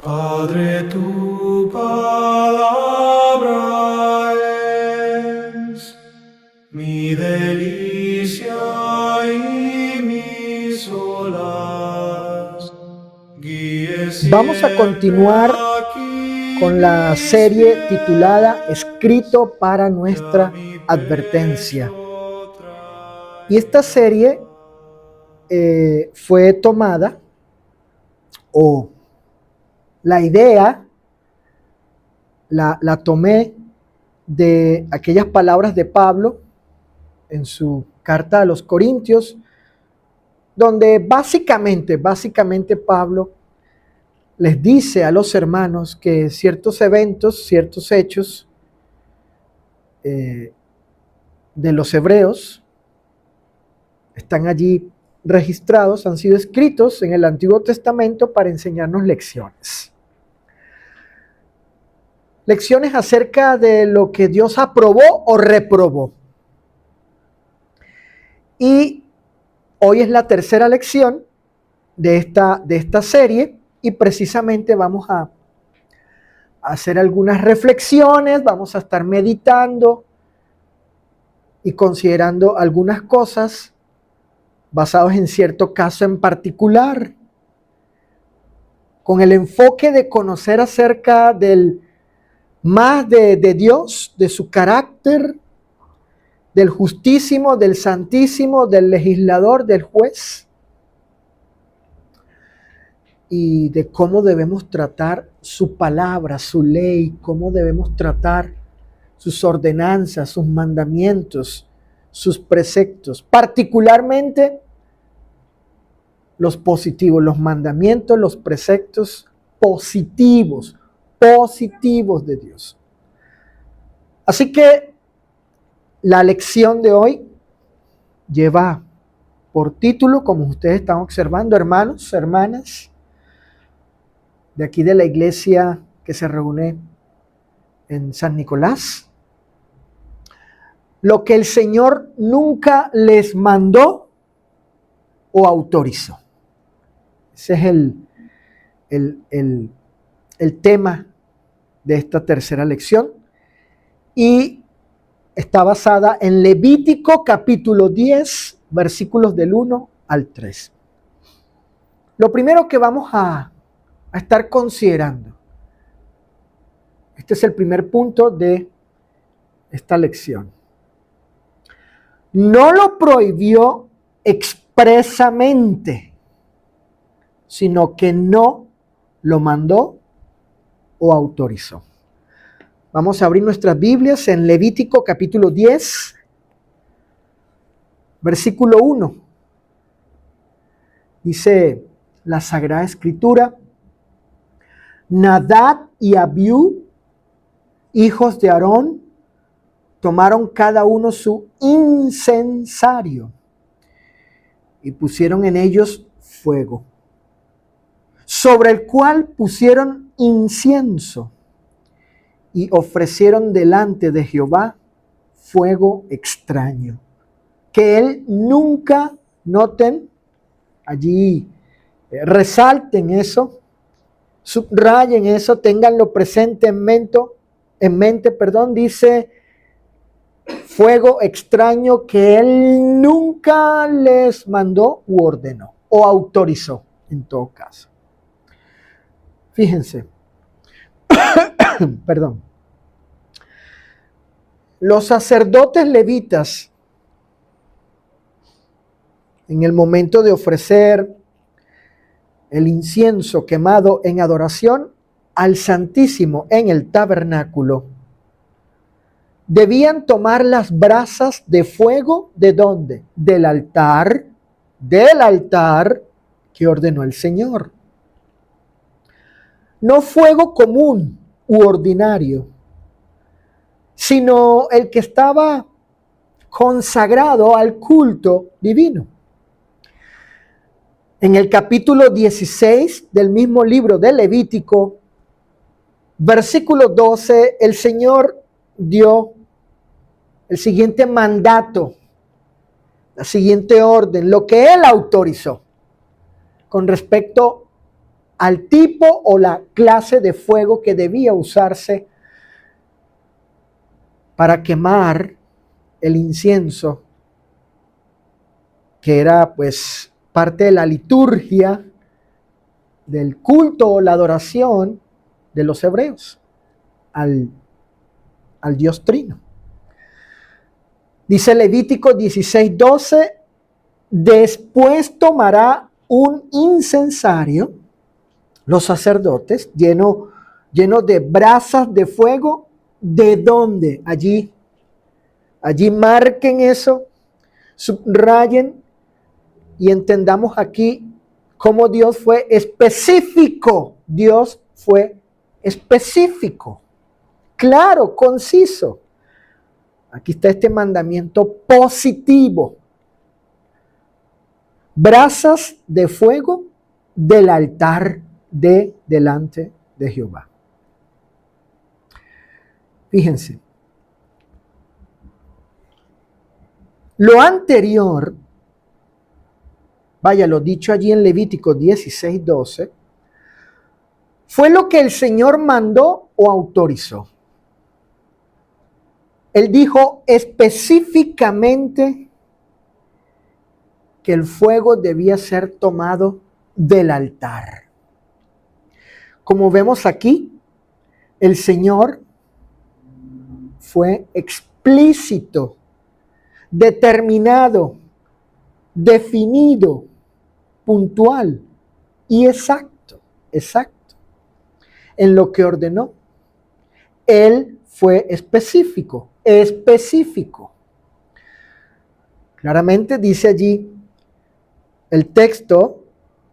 Padre, tu palabra es mi delicia y mi solaz. Guíe Vamos a continuar aquí con la mis serie titulada pies, Escrito para y a nuestra mi advertencia. pecho Y esta serie traiga. fue tomada, o la idea la tomé de aquellas palabras de Pablo en su carta a los Corintios, donde básicamente Pablo les dice a los hermanos que ciertos eventos, ciertos hechos de los hebreos están allí registrados, han sido escritos en el Antiguo Testamento para enseñarnos lecciones. Lecciones acerca de lo que Dios aprobó o reprobó. Y hoy es la tercera lección de esta serie y precisamente vamos a hacer algunas reflexiones, vamos a estar meditando y considerando algunas cosas basados en cierto caso en particular, con el enfoque de conocer acerca del más de Dios, de su carácter, del justísimo, del santísimo, del legislador, del juez, y de cómo debemos tratar su palabra, su ley, cómo debemos tratar sus ordenanzas, sus mandamientos, sus preceptos, particularmente los positivos, los mandamientos, los preceptos positivos de Dios. Así que la lección de hoy lleva por título, como ustedes están observando, hermanos, hermanas, de aquí de la iglesia que se reúne en San Nicolás, lo que el Señor nunca les mandó o autorizó. Ese es el tema de esta tercera lección y está basada en Levítico capítulo 10, versículos del 1 al 3. Lo primero que vamos a estar considerando, este es el primer punto de esta lección. No lo prohibió expresamente, sino que no lo mandó o autorizó. Vamos a abrir nuestras Biblias en Levítico capítulo 10, versículo 1. Dice la Sagrada Escritura: Nadab y Abiú, hijos de Aarón, tomaron cada uno su incensario y pusieron en ellos fuego, sobre el cual pusieron incienso y ofrecieron delante de Jehová fuego extraño, que él nunca, noten, allí resalten eso, subrayen eso, tenganlo presente en mente, dice fuego extraño que él nunca les mandó u ordenó o autorizó en todo caso. Fíjense, perdón. Los sacerdotes levitas, en el momento de ofrecer el incienso quemado en adoración al Santísimo en el tabernáculo, debían tomar las brasas de fuego, ¿de dónde? Del altar que ordenó el Señor. No fuego común u ordinario, sino el que estaba consagrado al culto divino. En el capítulo 16 del mismo libro de Levítico, versículo 12, el Señor dio el siguiente mandato, la siguiente orden, lo que Él autorizó con respecto al tipo o la clase de fuego que debía usarse para quemar el incienso, que era pues parte de la liturgia del culto o la adoración de los hebreos al Dios Trino. Dice Levítico 16:12, después tomará un incensario, los sacerdotes, lleno de brasas de fuego. ¿De dónde? Allí marquen eso, subrayen y entendamos aquí cómo Dios fue específico. Dios fue específico, claro, conciso. Aquí está este mandamiento positivo. Brasas de fuego del altar de delante de Jehová. Fíjense. Lo anterior, vaya, lo dicho allí en Levítico 16:12, fue lo que el Señor mandó o autorizó. Él dijo específicamente que el fuego debía ser tomado del altar. Como vemos aquí, el Señor fue explícito, determinado, definido, puntual y exacto en lo que ordenó. Él fue específico. Claramente dice allí el texto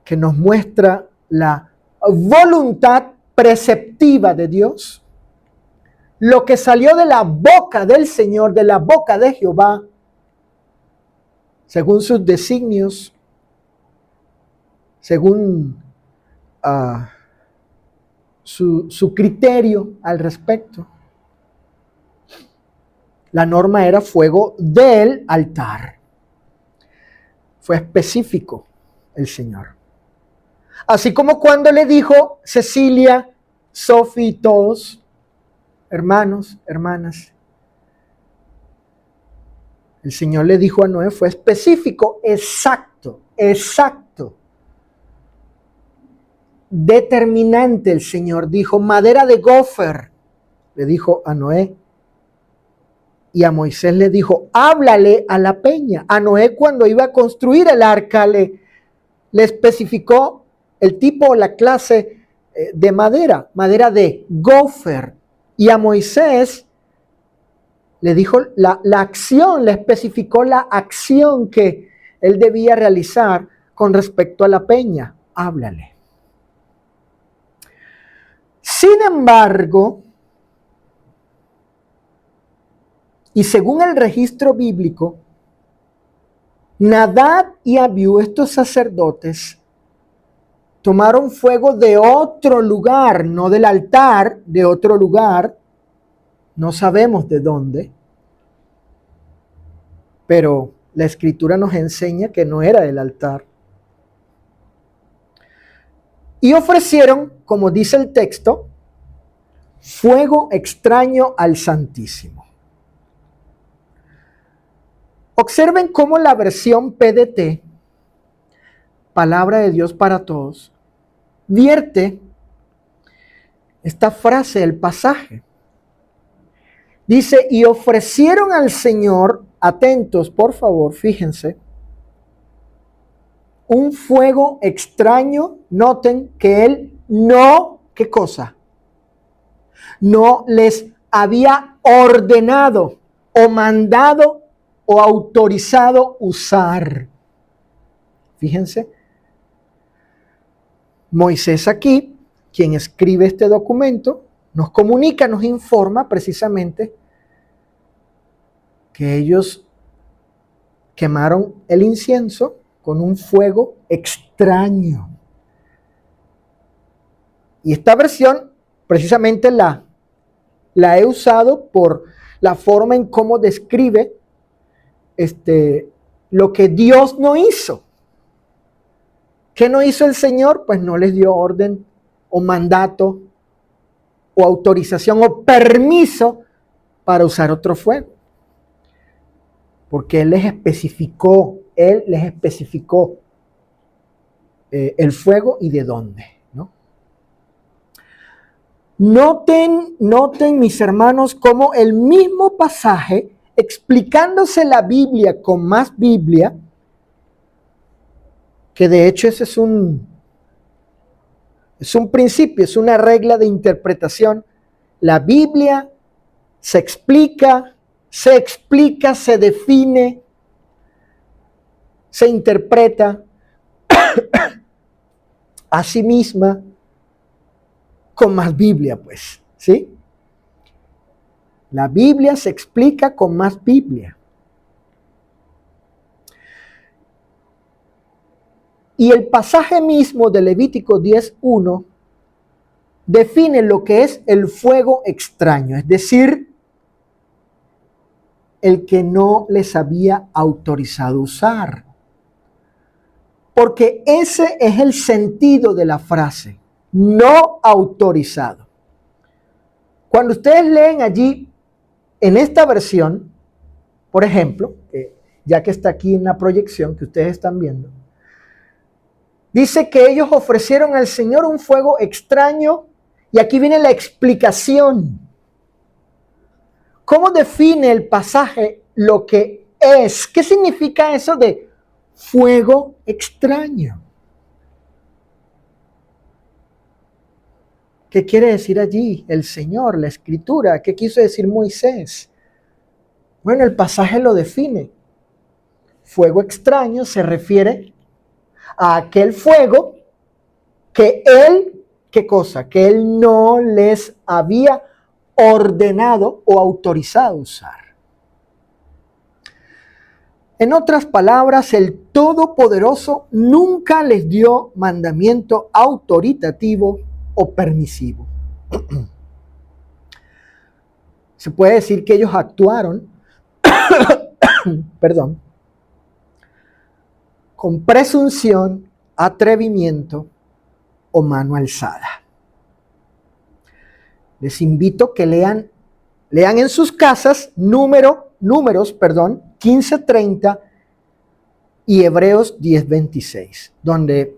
que nos muestra la voluntad preceptiva de Dios. Lo que salió de la boca del Señor, de la boca de Jehová, según sus designios, según su criterio al respecto. La norma era fuego del altar. Fue específico el Señor. Así como cuando le dijo Cecilia, Sophie y todos, hermanos, hermanas, el Señor le dijo a Noé, fue específico, exacto, determinante. El Señor dijo, madera de gofer, le dijo a Noé. Y a Moisés le dijo, háblale a la peña. A Noé, cuando iba a construir el arca, le especificó el tipo o la clase de madera de gofer. Y a Moisés le dijo la acción, le especificó la acción que él debía realizar con respecto a la peña. Háblale. Sin embargo, y según el registro bíblico, Nadab y Abiú, estos sacerdotes, tomaron fuego de otro lugar, no del altar, de otro lugar, no sabemos de dónde, pero la escritura nos enseña que no era del altar. Y ofrecieron, como dice el texto, fuego extraño al Santísimo. Observen cómo la versión PDT, Palabra de Dios para Todos, vierte esta frase del pasaje. Dice, y ofrecieron al Señor, atentos por favor, fíjense, un fuego extraño. Noten que él no, ¿qué cosa? No les había ordenado o mandado o autorizado usar. Fíjense, Moisés aquí, quien escribe este documento, nos comunica, nos informa precisamente que ellos quemaron el incienso con un fuego extraño. Y esta versión precisamente la he usado por la forma en cómo describe lo que Dios no hizo. ¿Qué no hizo el Señor? Pues no les dio orden o mandato o autorización o permiso para usar otro fuego. Porque Él les especificó el fuego y de dónde, ¿no? Noten mis hermanos, cómo el mismo pasaje, explicándose la Biblia con más Biblia, que de hecho ese es un principio, es una regla de interpretación. La Biblia se explica, se define, se interpreta a sí misma con más Biblia, pues, ¿sí? La Biblia se explica con más Biblia. Y el pasaje mismo de Levítico 10:1 define lo que es el fuego extraño, es decir, el que no les había autorizado usar. Porque ese es el sentido de la frase, no autorizado. Cuando ustedes leen allí, en esta versión, por ejemplo, ya que está aquí en la proyección que ustedes están viendo, dice que ellos ofrecieron al Señor un fuego extraño, y aquí viene la explicación. ¿Cómo define el pasaje lo que es? ¿Qué significa eso de fuego extraño? ¿Qué quiere decir allí el Señor, la Escritura? ¿Qué quiso decir Moisés? Bueno, el pasaje lo define. Fuego extraño se refiere a aquel fuego que Él, ¿qué cosa? Que Él no les había ordenado o autorizado usar. En otras palabras, el Todopoderoso nunca les dio mandamiento autoritativo o permisivo. Se puede decir que ellos actuaron, perdón, con presunción, atrevimiento o mano alzada. Les invito que lean en sus casas números, 15:30 y Hebreos 10:26, donde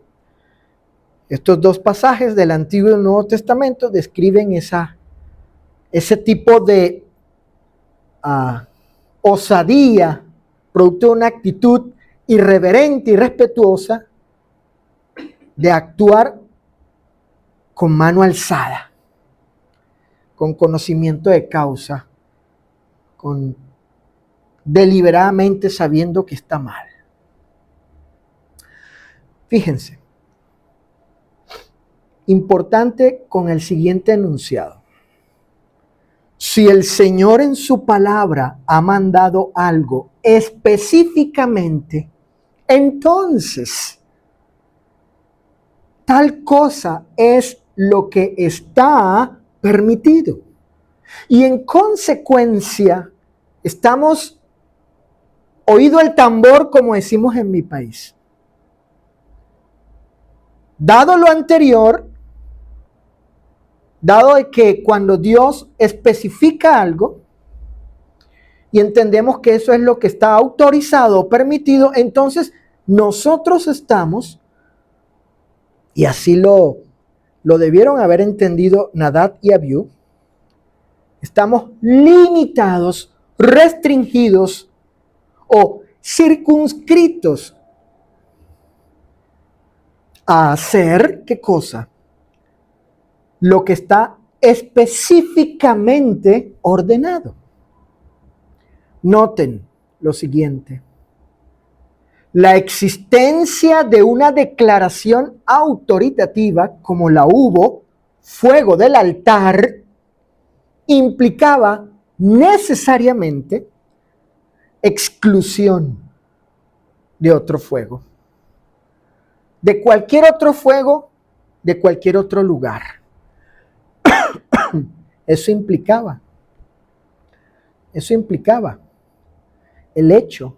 estos dos pasajes del Antiguo y del Nuevo Testamento describen ese tipo de osadía, producto de una actitud irreverente y respetuosa de actuar con mano alzada, con conocimiento de causa, con deliberadamente sabiendo que está mal. Fíjense, importante con el siguiente enunciado. Si el Señor en su palabra ha mandado algo específicamente, entonces tal cosa es lo que está permitido. Y en consecuencia, estamos oído el tambor, como decimos en mi país. Dado lo anterior, dado de que cuando Dios especifica algo y entendemos que eso es lo que está autorizado o permitido, entonces nosotros estamos, y así lo debieron haber entendido Nadab y Abiú, estamos limitados, restringidos o circunscritos a hacer, ¿qué cosa? Lo que está específicamente ordenado. Noten lo siguiente. La existencia de una declaración autoritativa, como la hubo, fuego del altar, implicaba necesariamente exclusión de otro fuego. De cualquier otro fuego, de cualquier otro lugar. Eso implicaba el hecho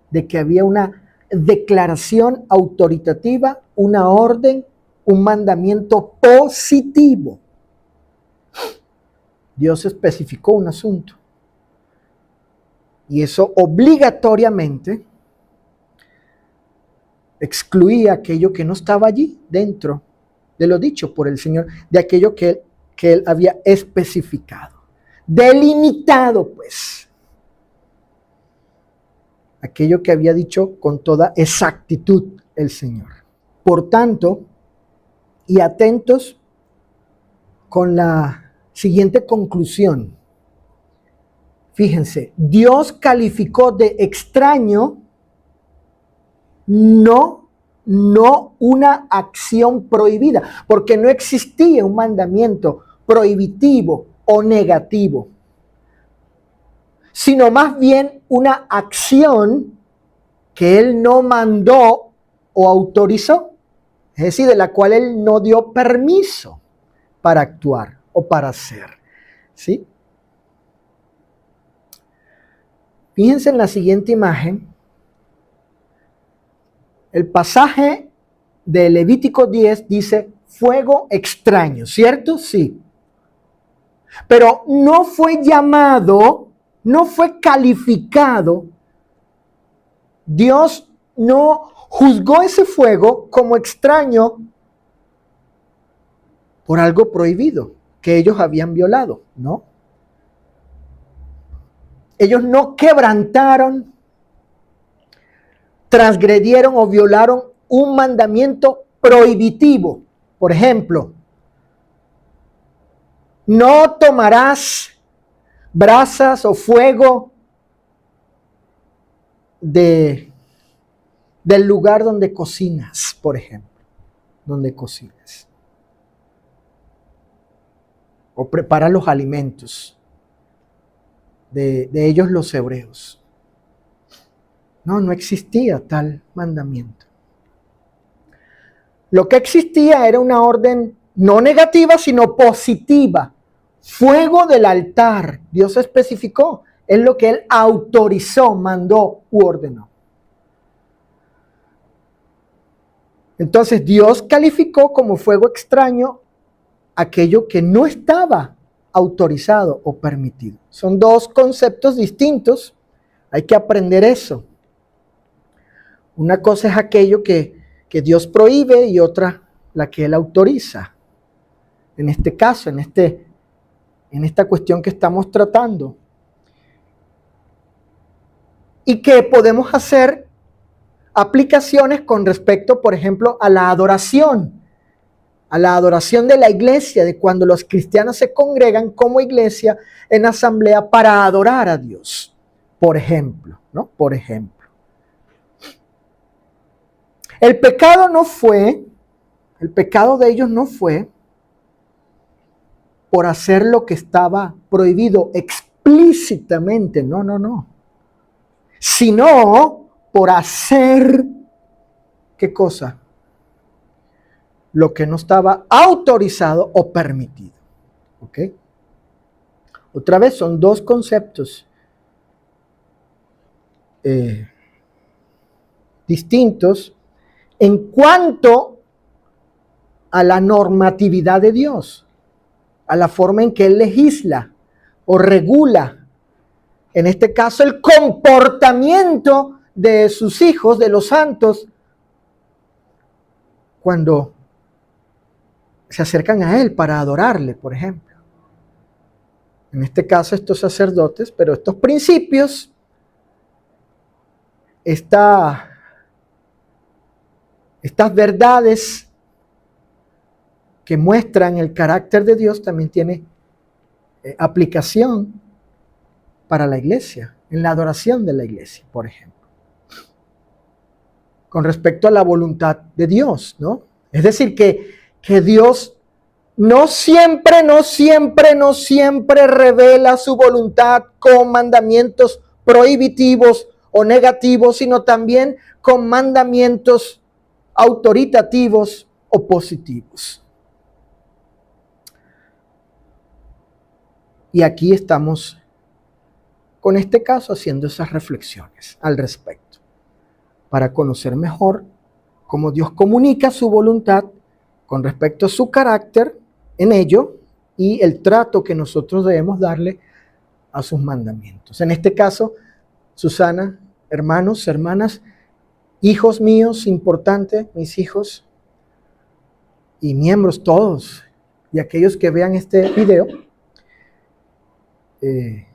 de que había una declaración autoritativa una orden, un mandamiento positivo. Dios especificó un asunto. Y eso obligatoriamente excluía aquello que no estaba allí dentro de lo dicho por el Señor, de aquello que él había especificado, delimitado pues, aquello que había dicho con toda exactitud el Señor. Por tanto, y atentos con la siguiente conclusión. Fíjense, Dios calificó de extraño no una acción prohibida, porque no existía un mandamiento prohibitivo o negativo, sino más bien una acción que Él no mandó o autorizó, es decir, de la cual Él no dio permiso para actuar o para hacer, ¿sí? Fíjense en la siguiente imagen. El pasaje de Levítico 10 dice fuego extraño, ¿cierto? Sí. Pero no fue llamado, no fue calificado. Dios no juzgó ese fuego como extraño por algo prohibido que ellos habían violado, ¿no? Ellos no quebrantaron, transgredieron o violaron un mandamiento prohibitivo. Por ejemplo, no tomarás brasas o fuego del lugar donde cocinas, por ejemplo, donde cocinas o preparas los alimentos de ellos los hebreos. No existía tal mandamiento. Lo que existía era una orden no negativa, sino positiva. Fuego del altar. Dios especificó. Es lo que Él autorizó, mandó u ordenó. Entonces Dios calificó como fuego extraño aquello que no estaba autorizado o permitido. Son dos conceptos distintos. Hay que aprender eso. Una cosa es aquello que Dios prohíbe y otra la que Él autoriza. En este caso, en esta cuestión que estamos tratando. Y que podemos hacer aplicaciones con respecto, por ejemplo, a la adoración de la iglesia, de cuando los cristianos se congregan como iglesia en asamblea para adorar a Dios, por ejemplo, ¿no? Por ejemplo. El pecado de ellos no fue por hacer lo que estaba prohibido explícitamente, no. Sino por hacer, ¿qué cosa? Lo que no estaba autorizado o permitido. ¿Ok? Otra vez son dos conceptos distintos en cuanto a la normatividad de Dios, a la forma en que Él legisla o regula, en este caso el comportamiento de sus hijos, de los santos, cuando se acercan a Él para adorarle, por ejemplo. En este caso estos sacerdotes, pero estos principios, estas verdades que muestran el carácter de Dios también tiene aplicación para la iglesia, en la adoración de la iglesia, por ejemplo. Con respecto a la voluntad de Dios, ¿no? Es decir, que Dios no siempre revela su voluntad con mandamientos prohibitivos o negativos, sino también con mandamientos autoritativos o positivos. Y aquí estamos con este caso haciendo esas reflexiones al respecto, para conocer mejor cómo Dios comunica su voluntad con respecto a su carácter en ello y el trato que nosotros debemos darle a sus mandamientos. En este caso, Susana, hermanos, hermanas, hijos míos, importante, mis hijos y miembros todos, y aquellos que vean este video, de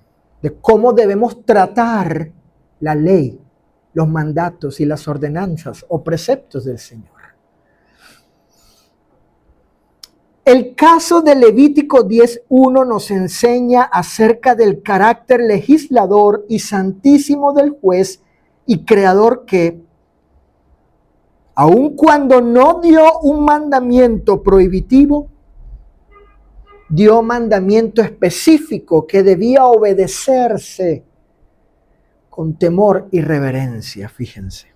cómo debemos tratar la ley, los mandatos y las ordenanzas o preceptos del Señor. El caso de Levítico 10:1 nos enseña acerca del carácter legislador y santísimo del juez y creador que, aun cuando no dio un mandamiento prohibitivo, dio mandamiento específico que debía obedecerse con temor y reverencia, fíjense.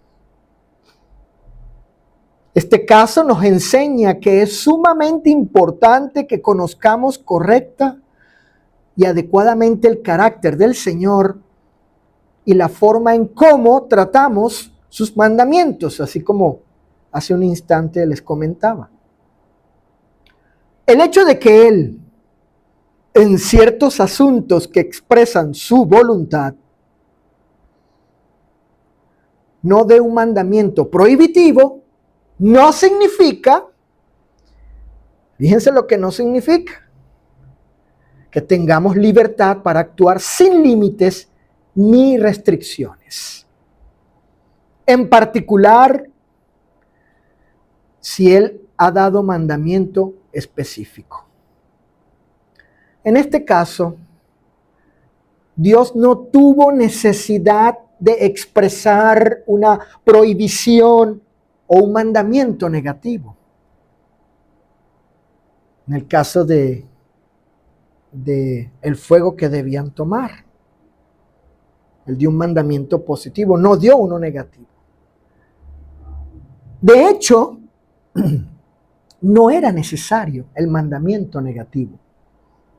Este caso nos enseña que es sumamente importante que conozcamos correcta y adecuadamente el carácter del Señor y la forma en cómo tratamos sus mandamientos, así como hace un instante les comentaba. El hecho de que Él, en ciertos asuntos que expresan su voluntad, no dé un mandamiento prohibitivo, no significa, fíjense lo que no significa, que tengamos libertad para actuar sin límites ni restricciones. En particular, si Él ha dado mandamiento específico. En este caso, Dios no tuvo necesidad de expresar una prohibición o un mandamiento negativo. En el caso de el fuego que debían tomar, Él dio un mandamiento positivo, no dio uno negativo. De hecho, no era necesario el mandamiento negativo.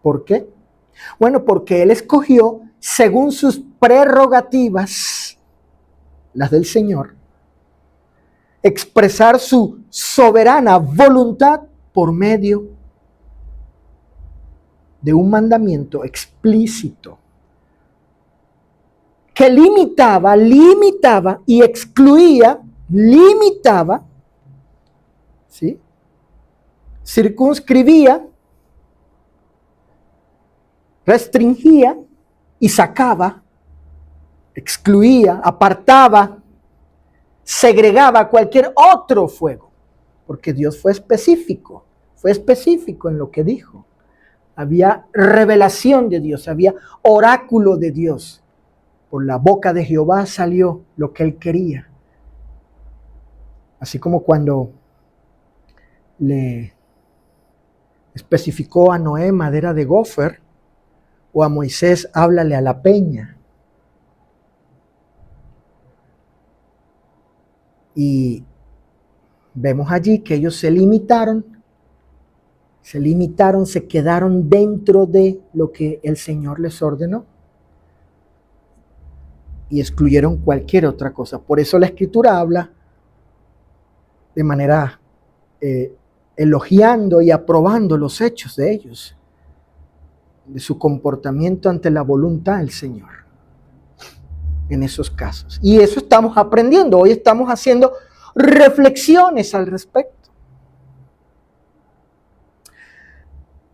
¿Por qué? Bueno, porque Él escogió, según sus prerrogativas, las del Señor, expresar su soberana voluntad por medio de un mandamiento explícito que limitaba y excluía, ¿sí? Circunscribía, restringía y sacaba, excluía, apartaba, segregaba cualquier otro fuego, porque Dios fue específico en lo que dijo. Había revelación de Dios, había oráculo de Dios. Por la boca de Jehová salió lo que Él quería. Así como cuando le especificó a Noé madera de gofer, o a Moisés háblale a la peña. Y vemos allí que ellos se limitaron, se quedaron dentro de lo que el Señor les ordenó y excluyeron cualquier otra cosa. Por eso la Escritura habla de manera elogiando y aprobando los hechos de ellos, de su comportamiento ante la voluntad del Señor en esos casos. Y eso estamos aprendiendo. Hoy estamos haciendo reflexiones al respecto.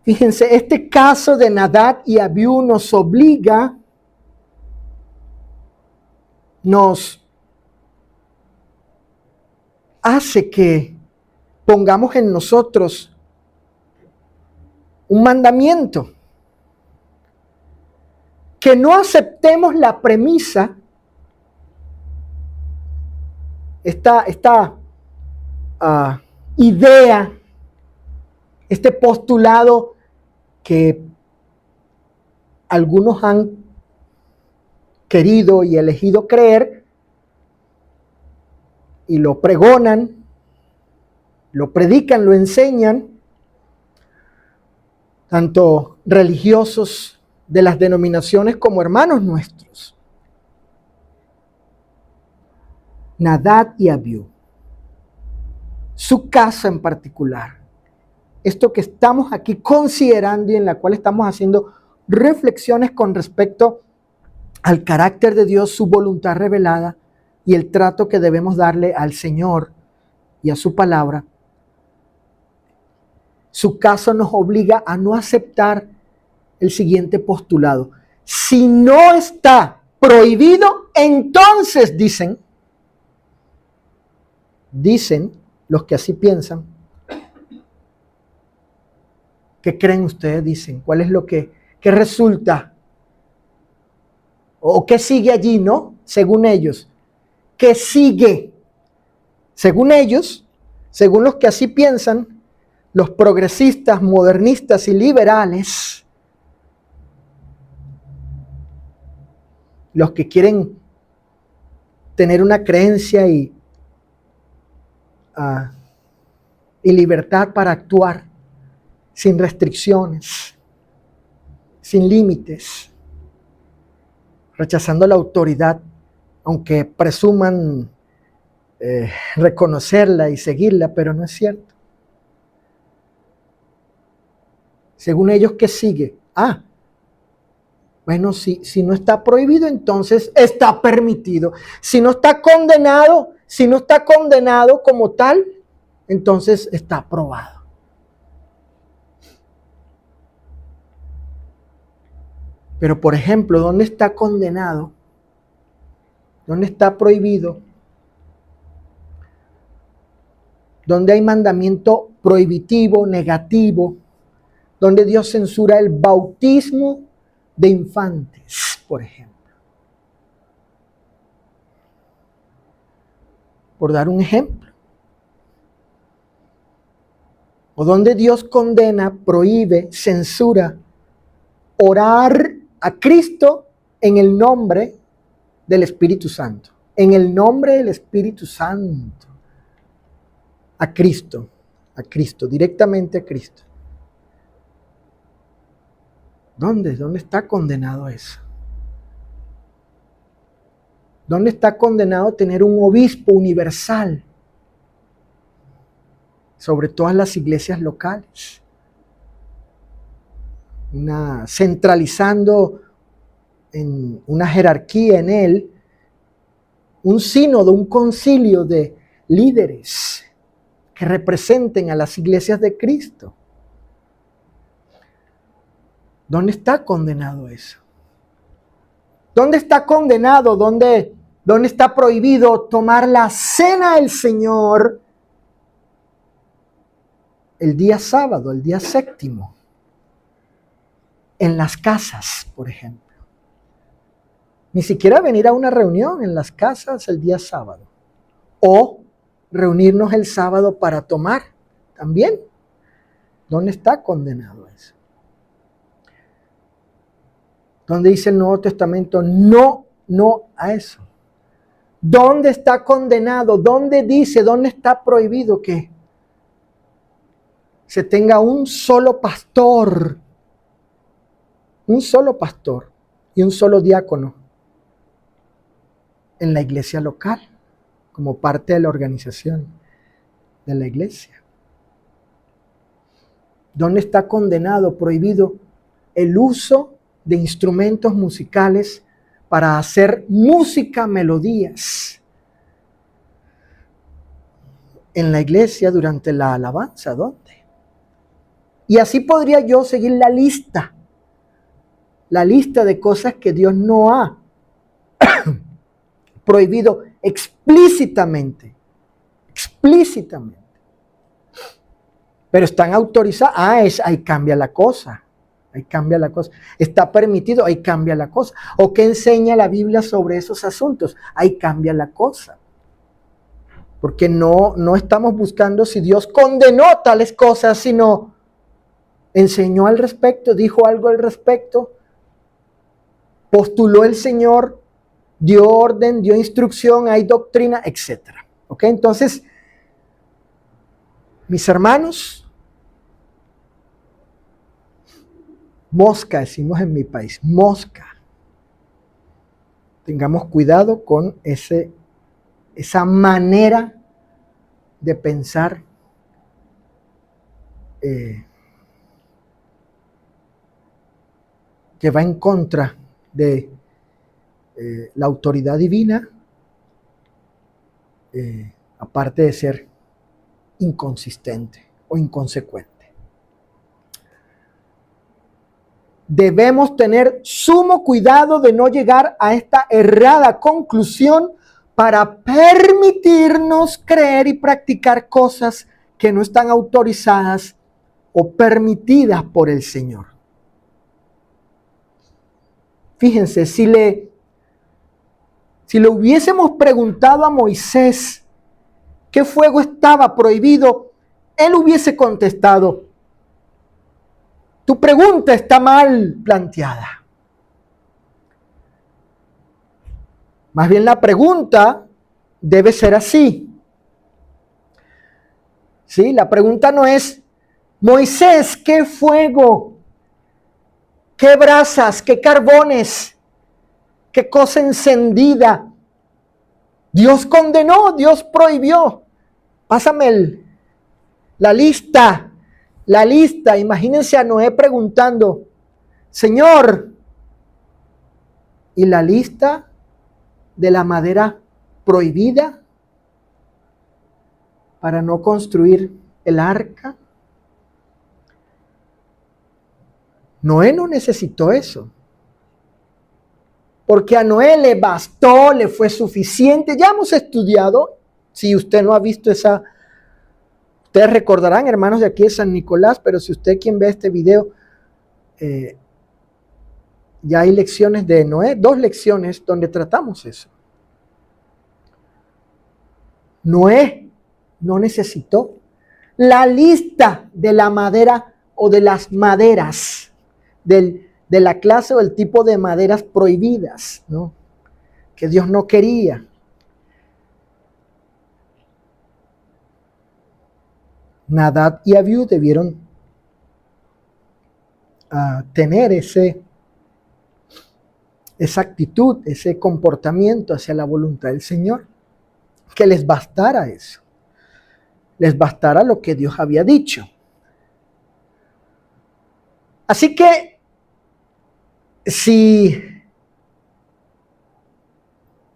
Fíjense, este caso de Nadab y Abiú nos obliga, nos hace que pongamos en nosotros un mandamiento. Que no aceptemos la premisa, esta idea, este postulado que algunos han querido y elegido creer y lo pregonan, lo predican, lo enseñan, tanto religiosos de las denominaciones como hermanos nuestros. Nadab y Abiú. su caso en particular. Esto que estamos aquí considerando y en la cual estamos haciendo reflexiones con respecto al carácter de Dios, su voluntad revelada y el trato que debemos darle al Señor y a su palabra. Su caso nos obliga a no aceptar el siguiente postulado. Si no está prohibido, entonces dicen los que así piensan. ¿Qué creen ustedes? Dicen, ¿cuál es lo que resulta? ¿O qué sigue allí, no? Según ellos. ¿Qué sigue? Según ellos, según los que así piensan, los progresistas, modernistas y liberales, los que quieren tener una creencia y libertad para actuar sin restricciones, sin límites, rechazando la autoridad, aunque presuman reconocerla y seguirla, pero no es cierto. Según ellos, ¿qué sigue? Bueno, si no está prohibido, entonces está permitido. Si no está condenado como tal, entonces está aprobado. Pero, por ejemplo, ¿dónde está condenado? ¿Dónde está prohibido? ¿Dónde hay mandamiento prohibitivo, negativo? ¿Dónde Dios censura el bautismo de infantes, por ejemplo? Por dar un ejemplo. O donde Dios condena, prohíbe, censura orar a Cristo en el nombre del Espíritu Santo. En el nombre del Espíritu Santo. A Cristo, directamente a Cristo. ¿Dónde? ¿Dónde está condenado eso? ¿Dónde está condenado tener un obispo universal sobre todas las iglesias locales? Centralizando en una jerarquía en él, un sínodo, un concilio de líderes que representen a las iglesias de Cristo. ¿Dónde está condenado eso? ¿Dónde está condenado? ¿Dónde está prohibido tomar la cena del Señor el día sábado, el día séptimo? En las casas, por ejemplo. Ni siquiera venir a una reunión en las casas el día sábado. O reunirnos el sábado para tomar también. ¿Dónde está condenado eso? ¿Dónde dice el Nuevo Testamento? No a eso. ¿Dónde está condenado? ¿Dónde dice? ¿Dónde está prohibido que se tenga un solo pastor? Un solo pastor y un solo diácono en la iglesia local, como parte de la organización de la iglesia. ¿Dónde está condenado, prohibido el uso de instrumentos musicales para hacer música, melodías en la iglesia durante la alabanza? ¿Dónde? Y así podría yo seguir la lista de cosas que Dios no ha prohibido explícitamente. Pero están autorizadas. Ahí cambia la cosa. Está permitido, ahí cambia la cosa. ¿O qué enseña la Biblia sobre esos asuntos? Ahí cambia la cosa. Porque no estamos buscando si Dios condenó tales cosas, sino enseñó al respecto, dijo algo al respecto, postuló el Señor, dio orden, dio instrucción, hay doctrina, etc. ¿Ok? Entonces, mis hermanos, mosca, decimos en mi país, mosca. Tengamos cuidado con esa manera de pensar que va en contra de la autoridad divina, aparte de ser inconsistente o inconsecuente. Debemos tener sumo cuidado de no llegar a esta errada conclusión para permitirnos creer y practicar cosas que no están autorizadas o permitidas por el Señor. Fíjense, si le hubiésemos preguntado a Moisés qué fuego estaba prohibido, él hubiese contestado: tu pregunta está mal planteada. Más bien la pregunta debe ser así. ¿Sí? La pregunta no es: Moisés, ¿qué fuego? ¿Qué brasas? ¿Qué carbones? ¿Qué cosa encendida? Dios condenó, Dios prohibió. Pásame la lista. La lista. Imagínense a Noé preguntando: Señor, ¿y la lista de la madera prohibida para no construir el arca? Noé no necesitó eso, porque a Noé le bastó, le fue suficiente. Ya hemos estudiado, si usted no ha visto esa, ustedes recordarán, hermanos de aquí de San Nicolás, pero si usted quien ve este video, ya hay lecciones de Noé, 2 lecciones donde tratamos eso. Noé no necesitó la lista de la madera o de las maderas, de la clase o el tipo de maderas prohibidas, ¿no?, que Dios no quería. Nadab y Abiú debieron tener esa actitud, ese comportamiento hacia la voluntad del Señor, que les bastara eso, les bastara lo que Dios había dicho. Así que si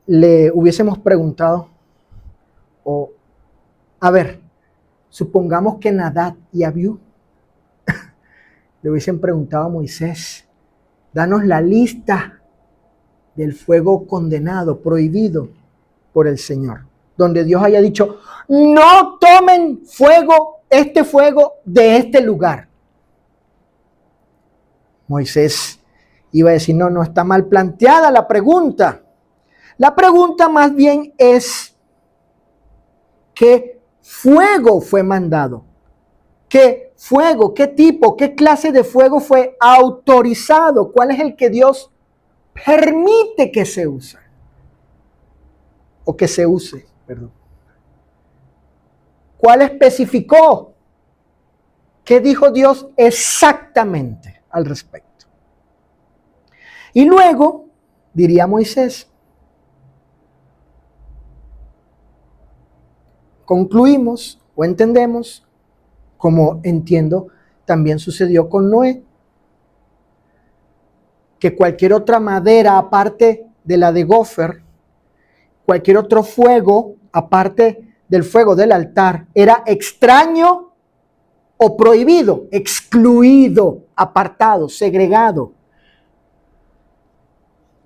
le hubiésemos preguntado, supongamos que Nadab y Abiú le hubiesen preguntado a Moisés: danos la lista del fuego condenado, prohibido por el Señor, donde Dios haya dicho: no tomen este fuego de este lugar. Moisés iba a decir: no, está mal planteada la pregunta. La pregunta más bien es: ¿qué fuego fue mandado? ¿Qué fuego, qué tipo, qué clase de fuego fue autorizado? ¿Cuál es el que Dios permite que se use? O que se use, perdón. ¿Cuál especificó? ¿Qué dijo Dios exactamente al respecto? Y luego, diría Moisés, concluimos o entendemos, como entiendo también sucedió con Noé, que cualquier otra madera aparte de la de gofer, cualquier otro fuego aparte del fuego del altar, era extraño o prohibido, excluido, apartado, segregado.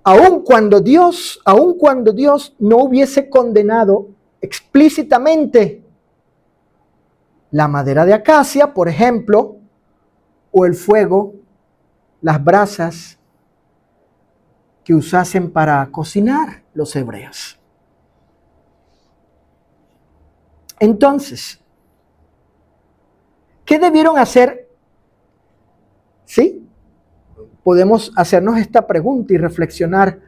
Aun cuando Dios no hubiese condenado explícitamente la madera de acacia, por ejemplo, o el fuego, las brasas que usasen para cocinar los hebreos. Entonces, ¿qué debieron hacer? ¿Sí? Podemos hacernos esta pregunta y reflexionar.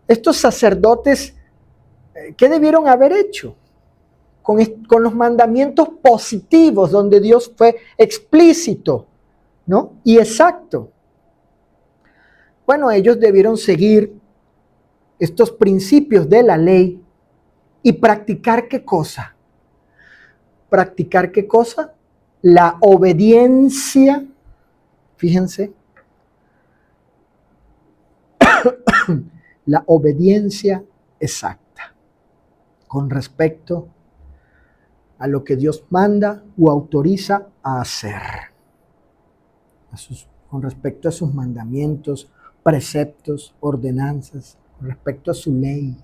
Estos sacerdotes, ¿qué debieron haber hecho con los mandamientos positivos donde Dios fue explícito, ¿no?, y exacto? Bueno, ellos debieron seguir estos principios de la ley y practicar ¿qué cosa? ¿Practicar qué cosa? la obediencia, fíjense, la obediencia exacta con respecto a lo que Dios manda o autoriza a hacer, con respecto a sus mandamientos, preceptos, ordenanzas, con respecto a su ley,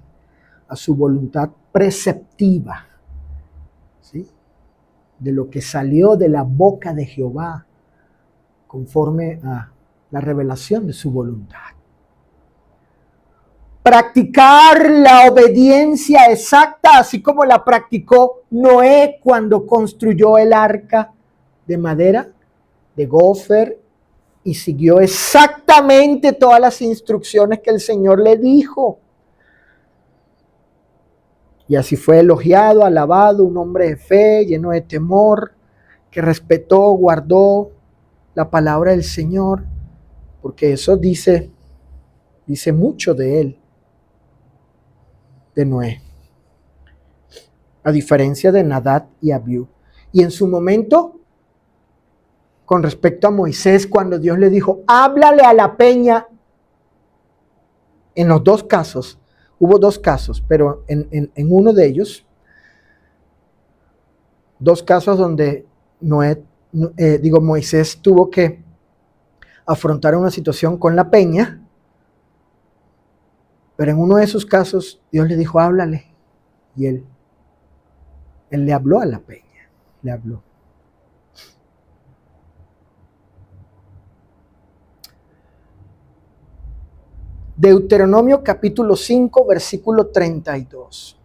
a su voluntad preceptiva, ¿sí? De lo que salió de la boca de Jehová, conforme a la revelación de su voluntad. Practicar la obediencia exacta, así como la practicó Noé cuando construyó el arca de madera, de gofer, y siguió exactamente todas las instrucciones que el Señor le dijo. Y así fue elogiado, alabado, un hombre de fe, lleno de temor, que respetó, guardó la palabra del Señor, porque eso dice mucho de él, de Noé, a diferencia de Nadab y Abiú. Y en su momento, con respecto a Moisés, cuando Dios le dijo, háblale a la peña, en los dos casos, hubo dos casos, pero en uno de ellos, dos casos donde Moisés tuvo que afrontar una situación con la peña, pero en uno de esos casos Dios le dijo, háblale, y él le habló a la peña, le habló. Deuteronomio capítulo 5, versículo 32.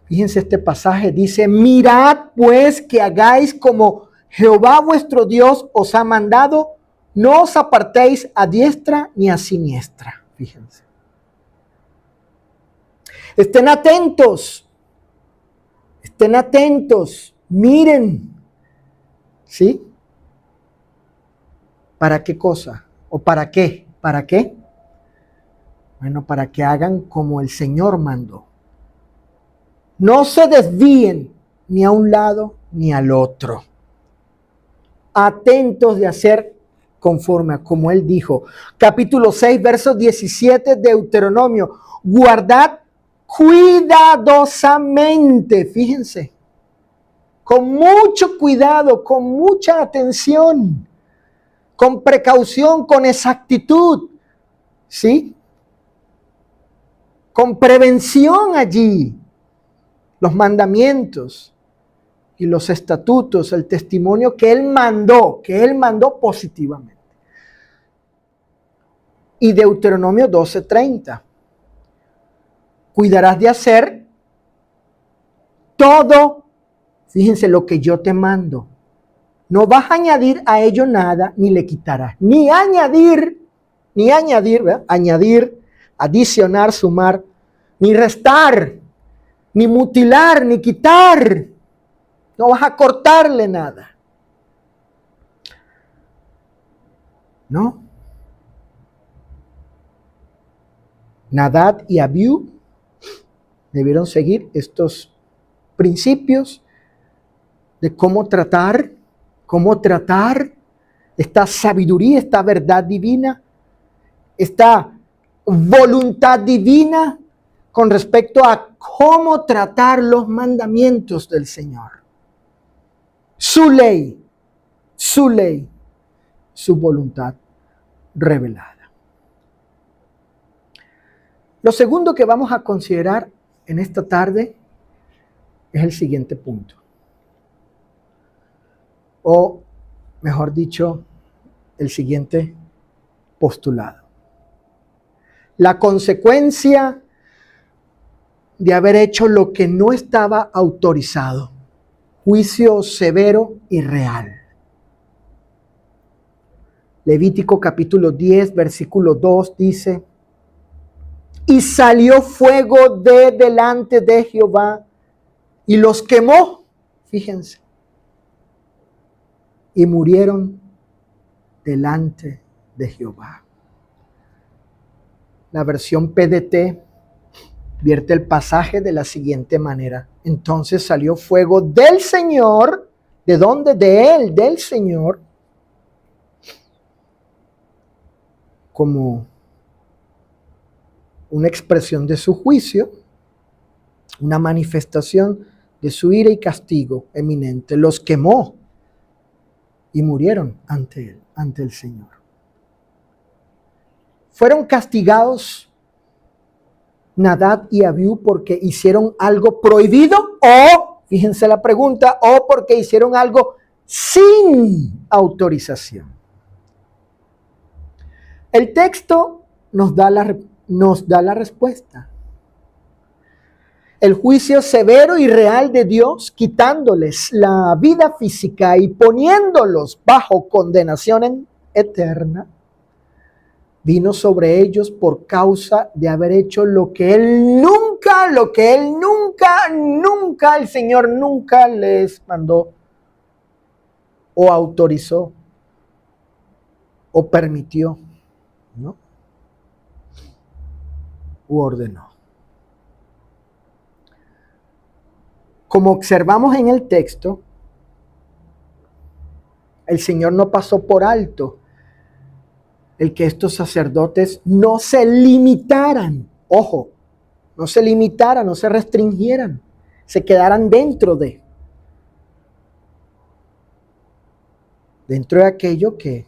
Fíjense este pasaje, dice, mirad pues que hagáis como Jehová vuestro Dios os ha mandado, no os apartéis a diestra ni a siniestra. Fíjense. Estén atentos, miren, ¿sí? ¿Para qué cosa? ¿O para qué? ¿Para qué? Bueno, para que hagan como el Señor mandó. No se desvíen ni a un lado ni al otro. Atentos de hacer conforme a como Él dijo. Capítulo 6, verso 17 de Deuteronomio. Guardad cuidadosamente, fíjense, con mucho cuidado, con mucha atención, con precaución, con exactitud, ¿sí? Con prevención allí, los mandamientos y los estatutos, el testimonio que Él mandó positivamente. Y Deuteronomio 12:30. Cuidarás de hacer todo, fíjense, lo que yo te mando. No vas a añadir a ello nada, ni le quitarás. Ni añadir, ¿verdad? Añadir, adicionar, sumar, ni restar, ni mutilar, ni quitar. No vas a cortarle nada. ¿No? Nadab y Abiú debieron seguir estos principios de cómo tratar esta sabiduría, esta verdad divina, esta voluntad divina con respecto a cómo tratar los mandamientos del Señor. Su ley, su voluntad revelada. Lo segundo que vamos a considerar en esta tarde es el siguiente punto. O, mejor dicho, el siguiente postulado. La consecuencia de haber hecho lo que no estaba autorizado. Juicio severo y real. Levítico capítulo 10, versículo 2 dice, y salió fuego de delante de Jehová y los quemó, fíjense, y murieron delante de Jehová. La versión PDT vierte el pasaje de la siguiente manera. Entonces salió fuego del Señor. ¿De dónde? De Él, del Señor. Como una expresión de su juicio, una manifestación de su ira y castigo eminente. Los quemó y murieron ante Él, ante el Señor. Fueron castigados Nadab y Abiú porque hicieron algo prohibido o, fíjense la pregunta, o porque hicieron algo sin autorización. El texto nos da la respuesta. El juicio severo y real de Dios, quitándoles la vida física y poniéndolos bajo condenación eterna, vino sobre ellos por causa de haber hecho lo que Él nunca, el Señor nunca les mandó o autorizó o permitió, ¿no? U ordenó. Como observamos en el texto, el Señor no pasó por alto el que estos sacerdotes no se limitaran, ojo, no se limitaran, no se restringieran, se quedaran dentro de aquello que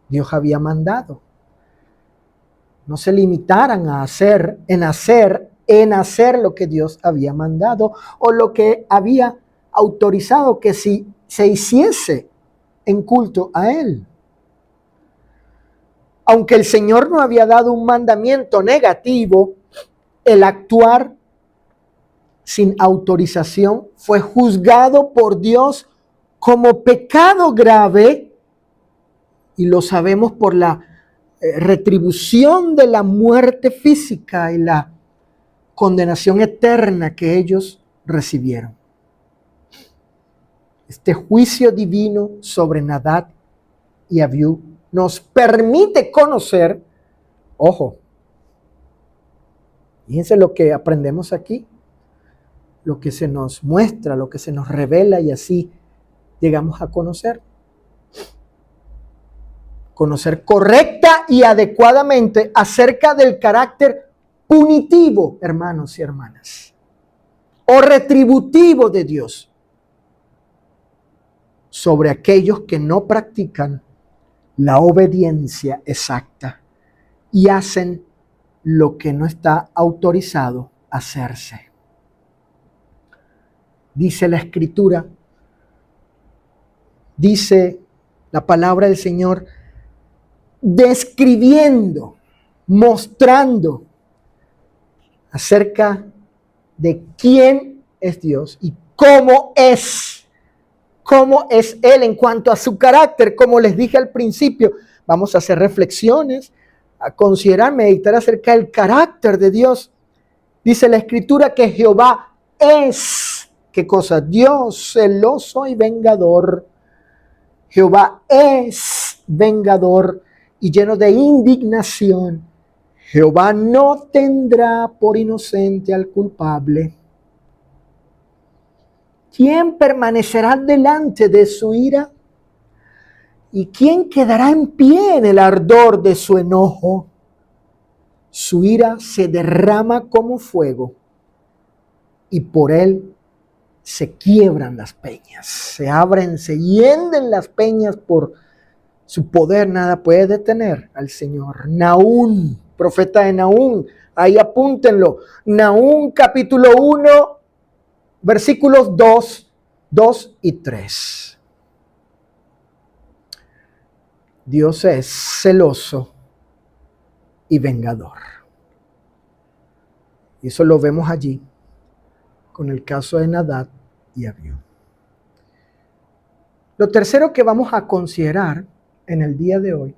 Dios había mandado. No se limitaran a hacer lo que Dios había mandado o lo que había autorizado que se hiciese en culto a Él. Aunque el Señor no había dado un mandamiento negativo, el actuar sin autorización fue juzgado por Dios como pecado grave, y lo sabemos por la retribución de la muerte física y la condenación eterna que ellos recibieron. Este juicio divino sobre Nadab y Abiú nos permite conocer, ojo, fíjense lo que aprendemos aquí, lo que se nos muestra, lo que se nos revela, y así llegamos a conocer correcta y adecuadamente acerca del carácter punitivo, hermanos y hermanas, o retributivo de Dios sobre aquellos que no practican la obediencia exacta y hacen lo que no está autorizado hacerse. Dice la Escritura, dice la palabra del Señor, describiendo, mostrando acerca de quién es Dios y cómo es Él en cuanto a su carácter. Como les dije al principio, vamos a hacer reflexiones, a considerar, meditar acerca del carácter de Dios. Dice la Escritura que Jehová es, ¿qué cosa? Dios celoso y vengador. Jehová es vengador y lleno de indignación. Jehová no tendrá por inocente al culpable. ¿Quién permanecerá delante de su ira? ¿Y quién quedará en pie en el ardor de su enojo? Su ira se derrama como fuego y por él se quiebran las peñas, se abren, se hienden las peñas por su poder. Nada puede detener al Señor. Nahum, profeta de Nahum, ahí apúntenlo. Nahum capítulo 1, versículos 2 y 3. Dios es celoso y vengador. Y eso lo vemos allí con el caso de Nadab y Abiú. Lo tercero que vamos a considerar en el día de hoy,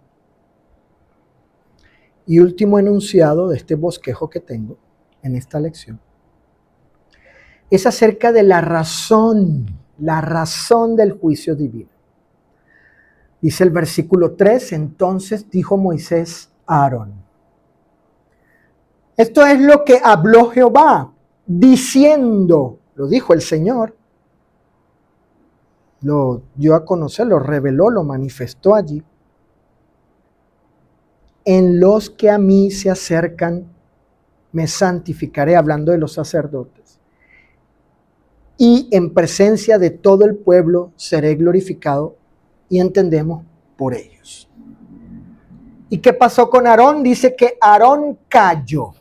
y último enunciado de este bosquejo que tengo en esta lección, es acerca de la razón del juicio divino. Dice el versículo 3, entonces dijo Moisés a Aarón, Esto es lo que habló Jehová, diciendo, lo dijo el Señor, lo dio a conocer, lo reveló, lo manifestó allí. En los que a mí se acercan, me santificaré, hablando de los sacerdotes. Y en presencia de todo el pueblo seré glorificado, y entendemos, por ellos. ¿Y qué pasó con Aarón? Dice que Aarón cayó.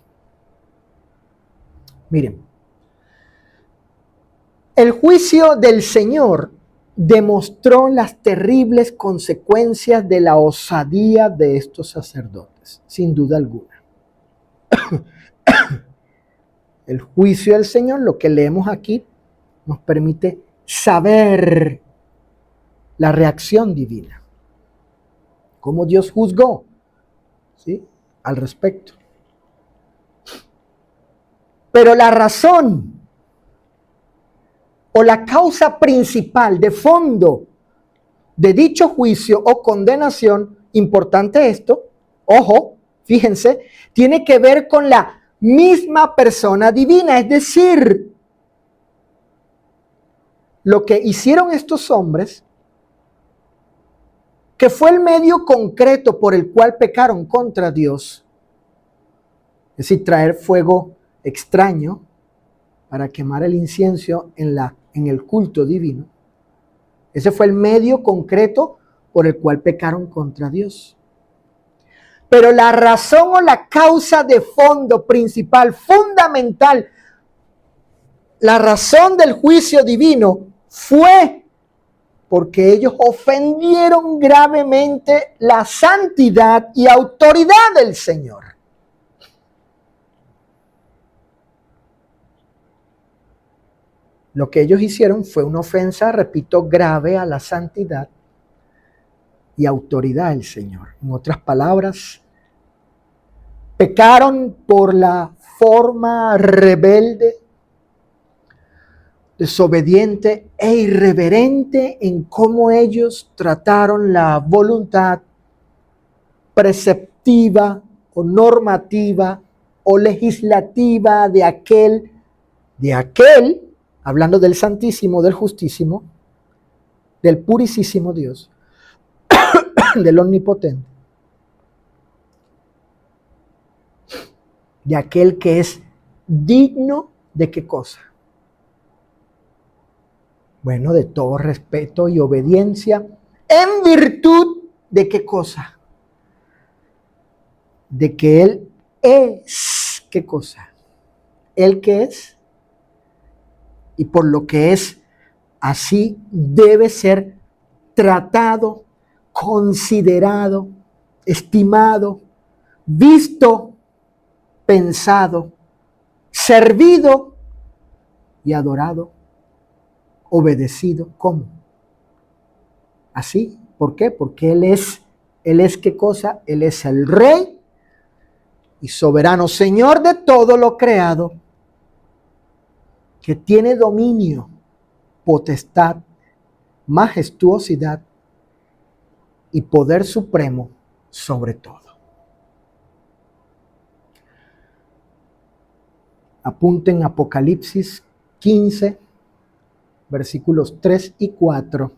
Miren, el juicio del Señor demostró las terribles consecuencias de la osadía de estos sacerdotes, sin duda alguna. El juicio del Señor, lo que leemos aquí, nos permite saber la reacción divina, cómo Dios juzgó, ¿sí?, al respecto. Pero la razón o la causa principal de fondo de dicho juicio o condenación, importante esto, ojo, fíjense, tiene que ver con la misma persona divina, es decir, lo que hicieron estos hombres, que fue el medio concreto por el cual pecaron contra Dios, es decir, traer fuego extraño para quemar el incienso en el culto divino. Ese fue el medio concreto por el cual pecaron contra Dios. Pero la razón o la causa de fondo principal, fundamental, la razón del juicio divino fue porque ellos ofendieron gravemente la santidad y autoridad del Señor. Lo que ellos hicieron fue una ofensa, repito, grave a la santidad y autoridad del Señor. En otras palabras, pecaron por la forma rebelde, desobediente e irreverente en cómo ellos trataron la voluntad preceptiva o normativa o legislativa de aquel, hablando del Santísimo, del Justísimo, del Purísimo Dios, del Omnipotente, de aquel que es digno de qué cosa. Bueno, de todo respeto y obediencia, en virtud de qué cosa. De que Él es, ¿qué cosa? Él que es, y por lo que es, así debe ser tratado, considerado, estimado, visto, pensado, servido y adorado, obedecido. ¿Cómo? Así. ¿Por qué? Porque Él es ¿qué cosa? Él es el Rey y soberano Señor de todo lo creado, que tiene dominio, potestad, majestuosidad y poder supremo sobre todo. Apunten Apocalipsis 15, versículos 3 y 4,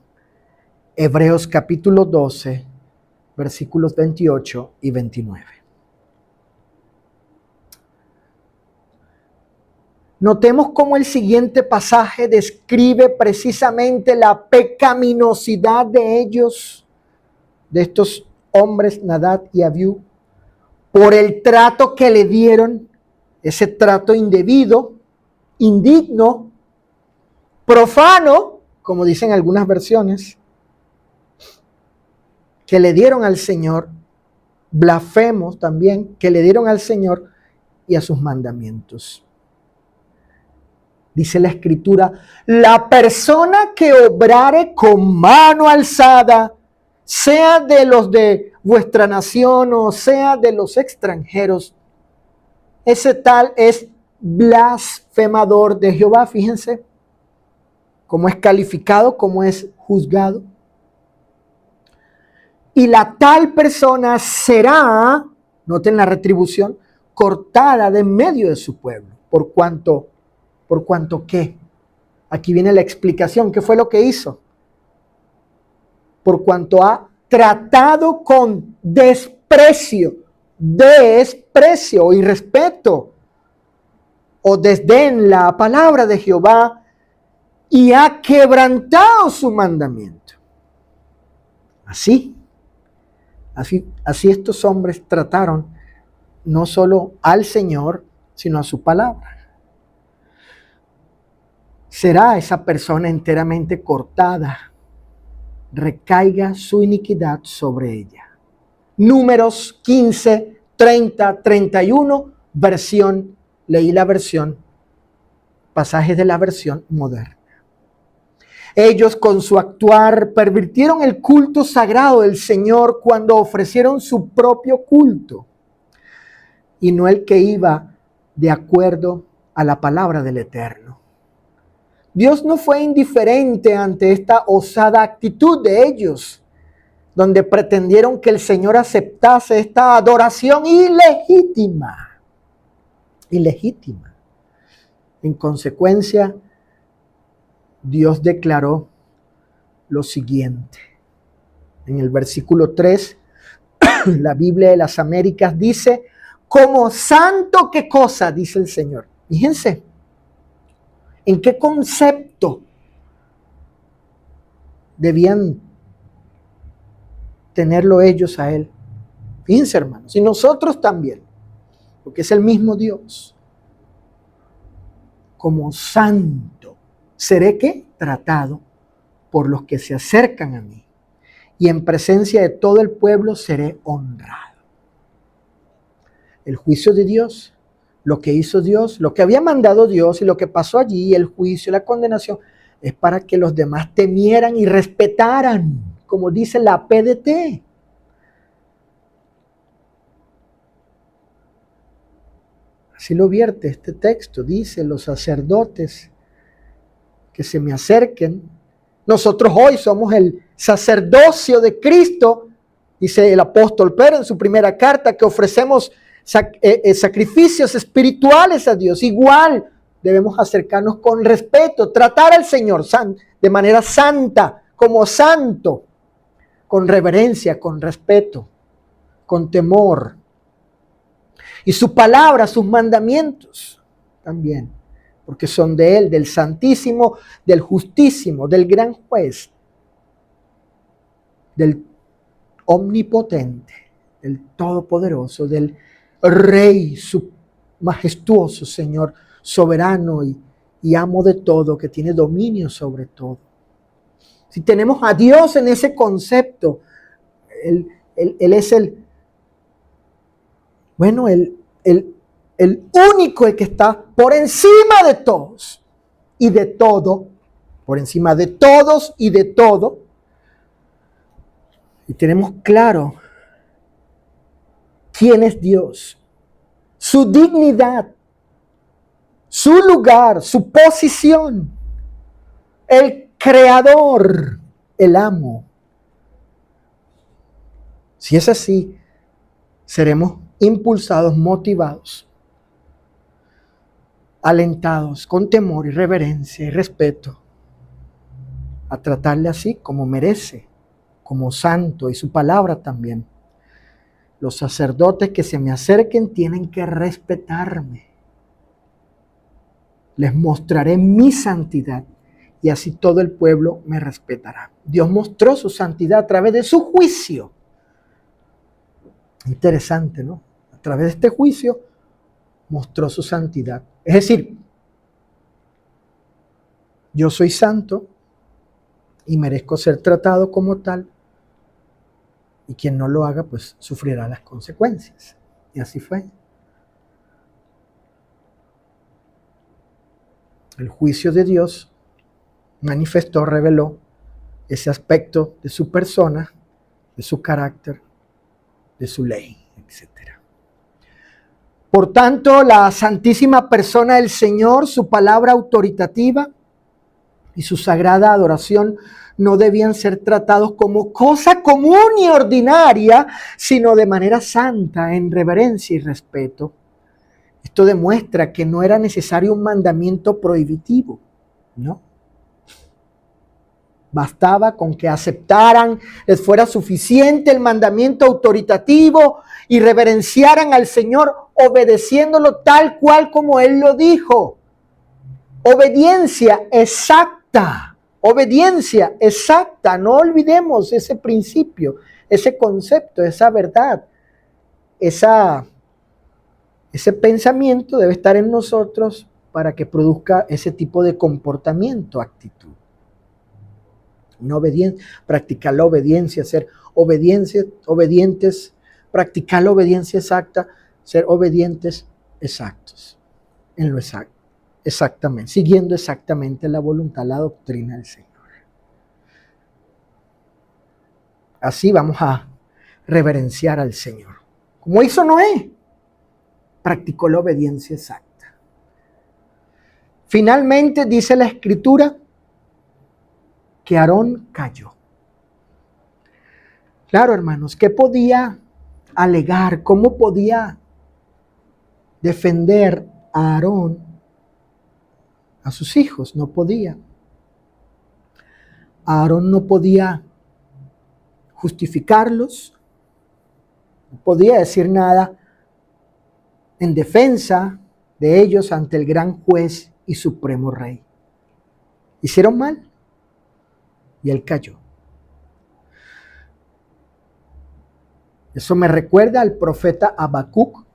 Hebreos capítulo 12, versículos 28 y 29. Notemos cómo el siguiente pasaje describe precisamente la pecaminosidad de ellos, de estos hombres, Nadab y Abiú, por el trato que le dieron, ese trato indebido, indigno, profano, como dicen algunas versiones, que le dieron al Señor, blasfemos también, que le dieron al Señor y a sus mandamientos. Dice la Escritura, la persona que obrare con mano alzada, sea de los de vuestra nación o sea de los extranjeros, ese tal es blasfemador de Jehová. Fíjense cómo es calificado, cómo es juzgado. Y la tal persona será, noten la retribución, cortada de en medio de su pueblo. ¿Por cuanto qué? Aquí viene la explicación. ¿Qué fue lo que hizo? Por cuanto ha tratado con desprecio o irrespeto o desdén la palabra de Jehová y ha quebrantado su mandamiento. Así estos hombres trataron no solo al Señor, sino a su palabra. Será esa persona enteramente cortada, recaiga su iniquidad sobre ella. Números 15, 30, 31, leí la versión, pasajes de la versión moderna. Ellos con su actuar pervirtieron el culto sagrado del Señor cuando ofrecieron su propio culto y no el que iba de acuerdo a la palabra del Eterno. Dios no fue indiferente ante esta osada actitud de ellos, donde pretendieron que el Señor aceptase esta adoración ilegítima. En consecuencia, Dios declaró lo siguiente. En el versículo 3, la Biblia de las Américas dice, como santo, ¿qué cosa? Dice el Señor. Fíjense, ¿en qué concepto debían tenerlo ellos a Él? Fíjense, hermanos, y nosotros también, porque es el mismo Dios. Como santo, seré ¿qué? Tratado por los que se acercan a mí, y en presencia de todo el pueblo seré honrado. El juicio de Dios, lo que hizo Dios, lo que había mandado Dios y lo que pasó allí, el juicio, la condenación, es para que los demás temieran y respetaran, como dice la PDT. Así lo vierte este texto, dice, los sacerdotes que se me acerquen. Nosotros hoy somos el sacerdocio de Cristo, dice el apóstol Pedro en su primera carta, que ofrecemos sacrificios espirituales a Dios. Igual debemos acercarnos con respeto, tratar al Señor de manera santa, como santo, con reverencia, con respeto, con temor. Y su palabra, sus mandamientos también, porque son de Él, del Santísimo, del Justísimo, del Gran Juez, del Omnipotente, del Todopoderoso, del Rey, su majestuoso Señor, soberano y amo de todo, que tiene dominio sobre todo. Si tenemos a Dios en ese concepto, Él es el único, el que está por encima de todos y de todo, por encima de todos y de todo. Y tenemos claro quién es Dios, su dignidad, su lugar, su posición, el creador, el amo. Si es así, seremos impulsados, motivados, alentados con temor y reverencia y respeto a tratarle así como merece, como santo, y su palabra también. Los sacerdotes que se me acerquen tienen que respetarme. Les mostraré mi santidad y así todo el pueblo me respetará. Dios mostró su santidad a través de su juicio. Interesante, ¿no? A través de este juicio mostró su santidad. Es decir, yo soy santo y merezco ser tratado como tal, y quien no lo haga, pues sufrirá las consecuencias. Y así fue. El juicio de Dios manifestó, reveló ese aspecto de su persona, de su carácter, de su ley, etc. Por tanto, la santísima persona del Señor, su palabra autoritativa y su sagrada adoración no debían ser tratados como cosa común y ordinaria, sino de manera santa, en reverencia y respeto. Esto demuestra que no era necesario un mandamiento prohibitivo, ¿no? Bastaba con que aceptaran, les fuera suficiente el mandamiento autoritativo y reverenciaran al Señor obedeciéndolo tal cual como Él lo dijo. Obediencia exacta, no olvidemos ese principio, ese concepto, esa verdad, ese pensamiento debe estar en nosotros para que produzca ese tipo de comportamiento, actitud. Una obediencia, practicar la obediencia, ser obedientes, practicar la obediencia exacta, ser obedientes exactos, en lo exacto, exactamente, siguiendo exactamente la voluntad, la doctrina del Señor. Así vamos a reverenciar al Señor. Como hizo Noé, practicó la obediencia exacta. Finalmente dice la Escritura que Aarón cayó. Claro, hermanos, ¿qué podía alegar? ¿Cómo podía defender a Aarón a sus hijos? No podía. Aarón no podía justificarlos, no podía decir nada en defensa de ellos ante el gran juez y supremo rey. Hicieron mal y él cayó. Eso me recuerda al profeta Habacuc,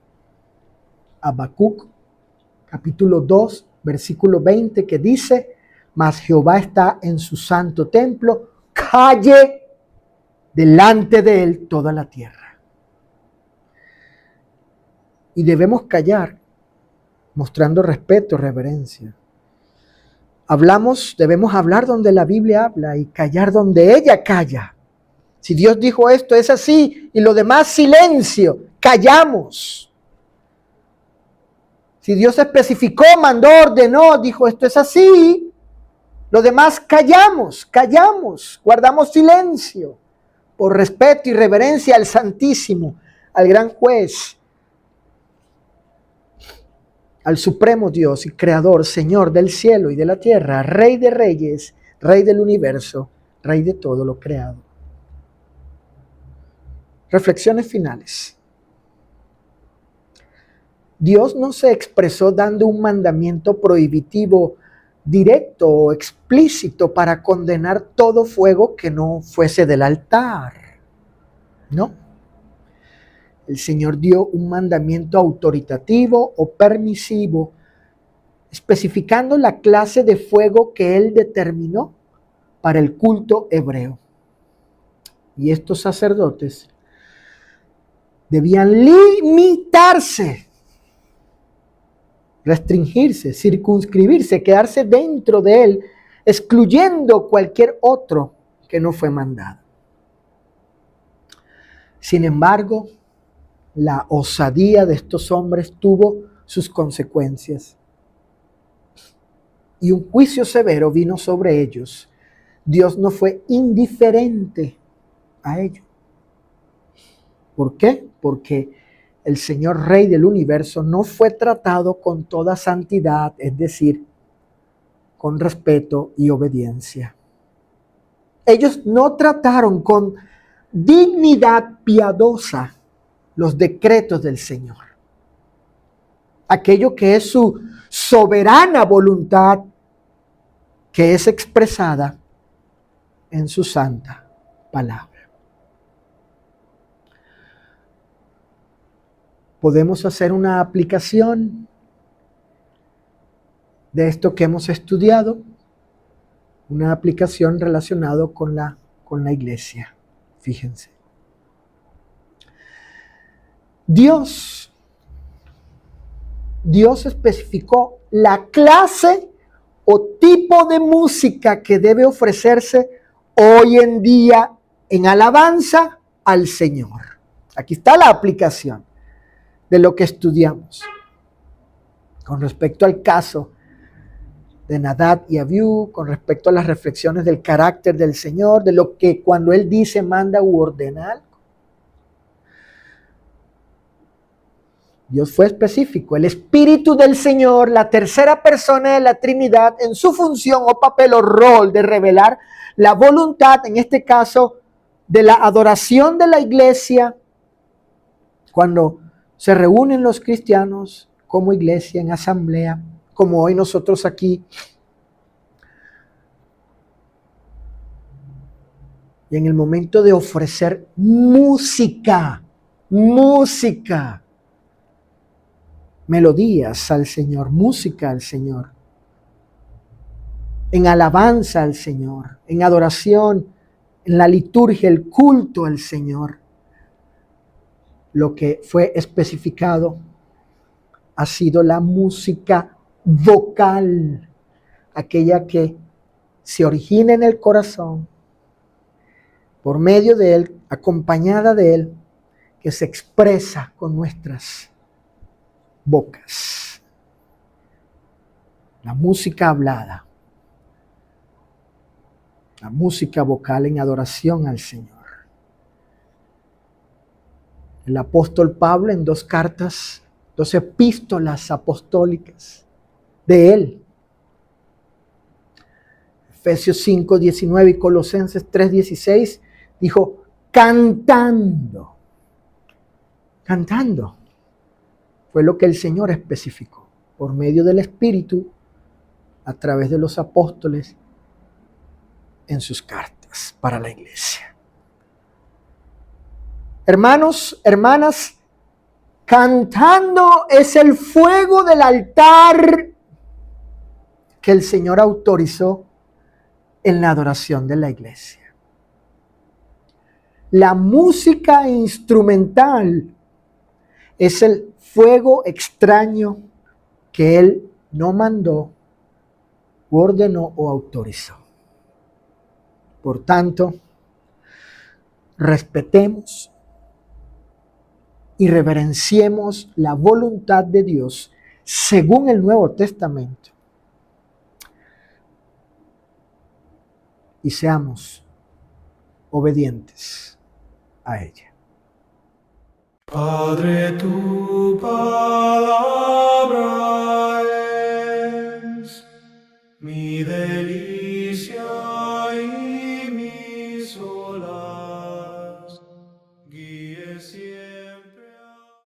capítulo 2, versículo 20, que dice: mas Jehová está en su santo templo, calle delante de él toda la tierra. Y debemos callar, mostrando respeto, reverencia. Debemos hablar donde la Biblia habla y callar donde ella calla. Si Dios dijo esto, es así, y lo demás silencio, callamos. Si Dios especificó, mandó, ordenó, dijo esto es así, lo demás callamos, guardamos silencio, por respeto y reverencia al Santísimo, al gran juez, al supremo Dios y Creador, Señor del cielo y de la tierra, Rey de reyes, Rey del universo, Rey de todo lo creado. Reflexiones finales. Dios no se expresó dando un mandamiento prohibitivo directo o explícito para condenar todo fuego que no fuese del altar. No. El Señor dio un mandamiento autoritativo o permisivo, especificando la clase de fuego que Él determinó para el culto hebreo. Y estos sacerdotes debían limitarse, restringirse, circunscribirse, quedarse dentro de él, excluyendo cualquier otro que no fue mandado. Sin embargo, la osadía de estos hombres tuvo sus consecuencias y un juicio severo vino sobre ellos. Dios no fue indiferente a ello. ¿Por qué? Porque el Señor Rey del universo no fue tratado con toda santidad, es decir, con respeto y obediencia. Ellos no trataron con dignidad piadosa los decretos del Señor. Aquello que es su soberana voluntad, que es expresada en su santa palabra. Podemos hacer una aplicación de esto que hemos estudiado, una aplicación relacionada con la iglesia. Fíjense. Dios especificó la clase o tipo de música que debe ofrecerse hoy en día en alabanza al Señor. Aquí está la aplicación de lo que estudiamos. Con respecto al caso de Nadab y Abiú, con respecto a las reflexiones del carácter del Señor, de lo que cuando Él dice, manda u ordena algo. Dios fue específico. El Espíritu del Señor, la tercera persona de la Trinidad, en su función o papel o rol de revelar la voluntad, en este caso, de la adoración de la iglesia, cuando se reúnen los cristianos como iglesia en asamblea, como hoy nosotros aquí. Y en el momento de ofrecer música, melodías al Señor, música al Señor, en alabanza al Señor, en adoración, en la liturgia, el culto al Señor. Lo que fue especificado ha sido la música vocal, aquella que se origina en el corazón, por medio de Él, acompañada de Él, que se expresa con nuestras bocas. La música hablada, la música vocal en adoración al Señor. El apóstol Pablo en 2 cartas, 2 epístolas apostólicas de él, Efesios 5:19 y Colosenses 3:16, dijo cantando. Fue lo que el Señor especificó por medio del Espíritu a través de los apóstoles en sus cartas para la iglesia. Hermanos, hermanas, cantando es el fuego del altar que el Señor autorizó en la adoración de la iglesia. La música instrumental es el fuego extraño que Él no mandó, ordenó o autorizó. Por tanto, respetemos y reverenciemos la voluntad de Dios según el Nuevo Testamento y seamos obedientes a ella. Padre, tu palabra es mi delicia.